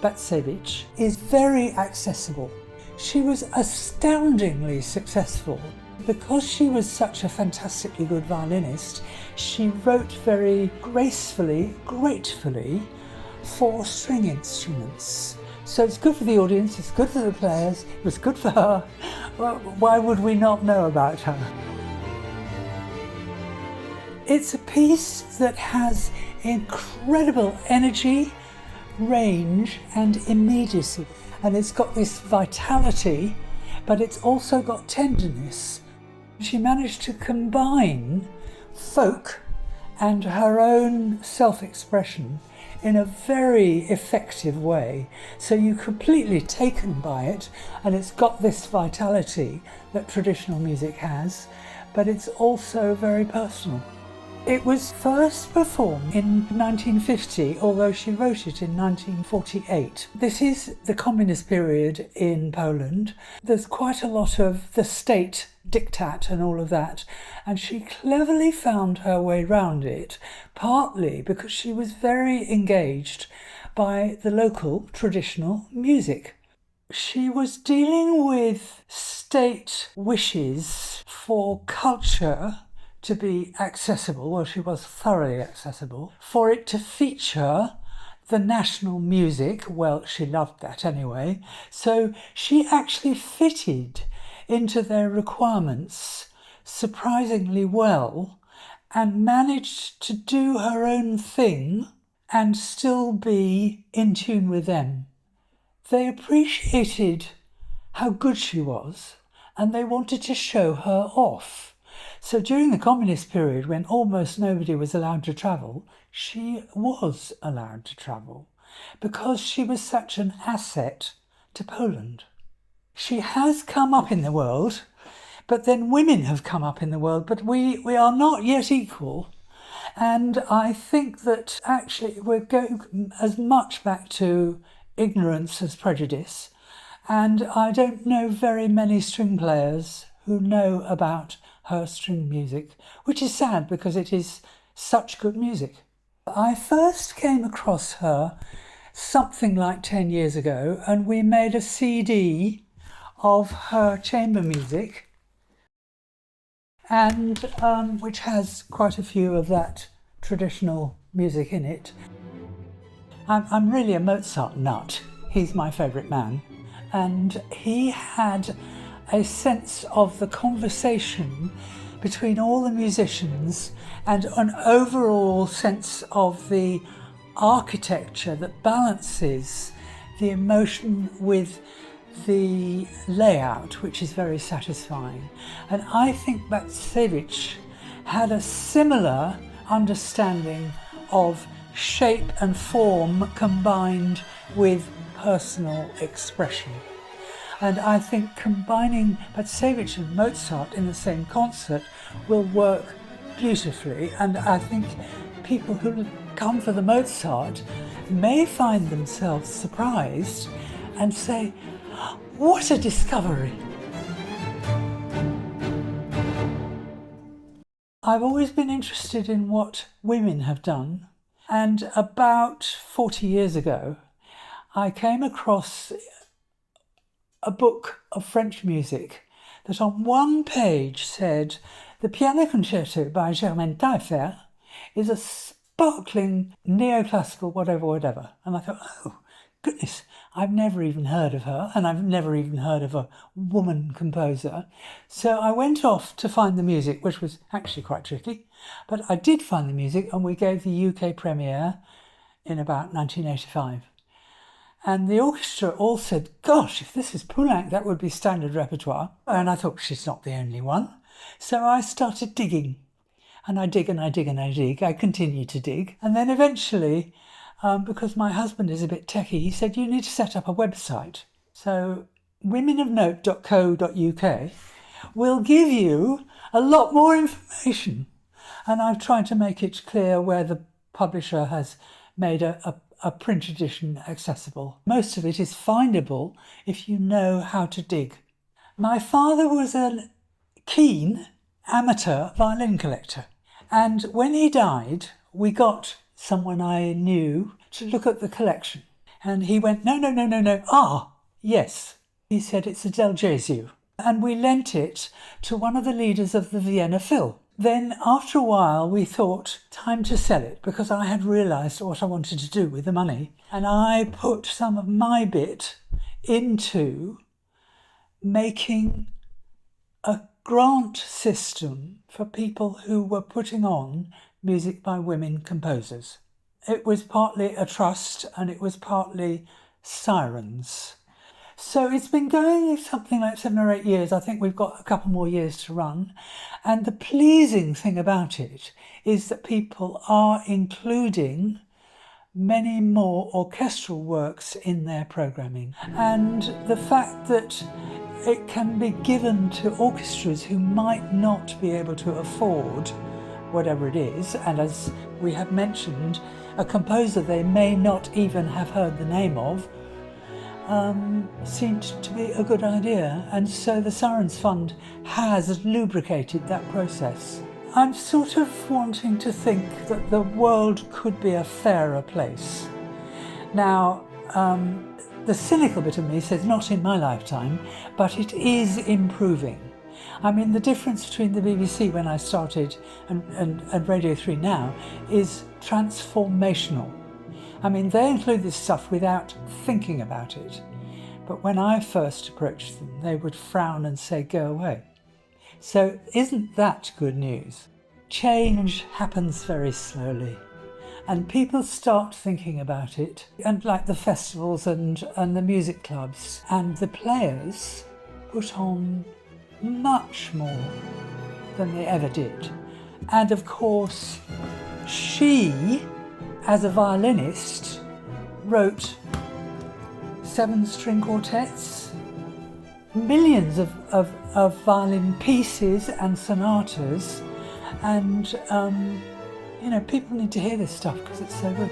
Bacewicz is very accessible. She was astoundingly successful. Because she was such a fantastically good violinist, she wrote very gracefully, gratefully for string instruments. So it's good for the audience, it's good for the players, it was good for her. Well, why would we not know about her? It's a piece that has incredible energy, range and immediacy. And it's got this vitality, but it's also got tenderness. She managed to combine folk and her own self-expression in a very effective way. So you're completely taken by it, and it's got this vitality that traditional music has, but it's also very personal. It was first performed in 1950, although she wrote it in 1948. This is the communist period in Poland. There's quite a lot of the state diktat and all of that, and she cleverly found her way round it, partly because she was very engaged by the local traditional music. She was dealing with state wishes for culture to be accessible, well, she was thoroughly accessible, for it to feature the national music, well, she loved that anyway, so she actually fitted into their requirements surprisingly well and managed to do her own thing and still be in tune with them. They appreciated how good she was and they wanted to show her off. So during the communist period, when almost nobody was allowed to travel, she was allowed to travel because she was such an asset to Poland. She has come up in the world, but then women have come up in the world, but we are not yet equal. And I think that actually we're going as much back to ignorance as prejudice. And I don't know very many string players who know about her string music, which is sad because it is such good music. I first came across her something like 10 years ago, and we made a CD of her chamber music, and which has quite a few of that traditional music in it. I'm really a Mozart nut. He's my favourite man, and he had a sense of the conversation between all the musicians and an overall sense of the architecture that balances the emotion with the layout, which is very satisfying. And I think Bacewicz had a similar understanding of shape and form combined with personal expression. And I think combining Bacewicz and Mozart in the same concert will work beautifully. And I think people who come for the Mozart may find themselves surprised and say, what a discovery. I've always been interested in what women have done. And about 40 years ago, I came across a book of French music that on one page said, the Piano Concerto by Germaine Taillefer is a sparkling neoclassical whatever. And I thought, oh, goodness, I've never even heard of her, and I've never even heard of a woman composer. So I went off to find the music, which was actually quite tricky, but I did find the music, and we gave the UK premiere in about 1985. And the orchestra all said, gosh, if this is Poulenc, that would be standard repertoire. And I thought, she's not the only one. So I started digging. And I dig and I dig and I dig. I continue to dig. And then eventually, because my husband is a bit techie, he said, you need to set up a website. So womenofnote.co.uk will give you a lot more information. And I've tried to make it clear where the publisher has made a print edition accessible. Most of it is findable if you know how to dig. My father was a keen amateur violin collector, and when he died, we got someone I knew to look at the collection. And he went, no, no, no, no, no. Ah, yes. He said, it's a Del Gesù. And we lent it to one of the leaders of the Vienna Phil. Then after a while we thought, time to sell it, because I had realised what I wanted to do with the money. And I put some of my bit into making a grant system for people who were putting on music by women composers. It was partly a trust and it was partly Sirens. So it's been going something like 7 or 8 years. I think we've got a couple more years to run. And the pleasing thing about it is that people are including many more orchestral works in their programming. And the fact that it can be given to orchestras who might not be able to afford whatever it is, and as we have mentioned, a composer they may not even have heard the name of, seemed to be a good idea. And so the Sirens Fund has lubricated that process. I'm sort of wanting to think that the world could be a fairer place. Now, the cynical bit of me says not in my lifetime, but it is improving. I mean, the difference between the BBC when I started and Radio 3 now is transformational. I mean, they include this stuff without thinking about it. But when I first approached them, they would frown and say, go away. So isn't that good news? Change happens very slowly. And people start thinking about it, and like the festivals and the music clubs, and the players put on much more than they ever did. And of course, she, as a violinist, wrote 7-string quartets, millions of violin pieces and sonatas, and you know, people need to hear this stuff because it's so good.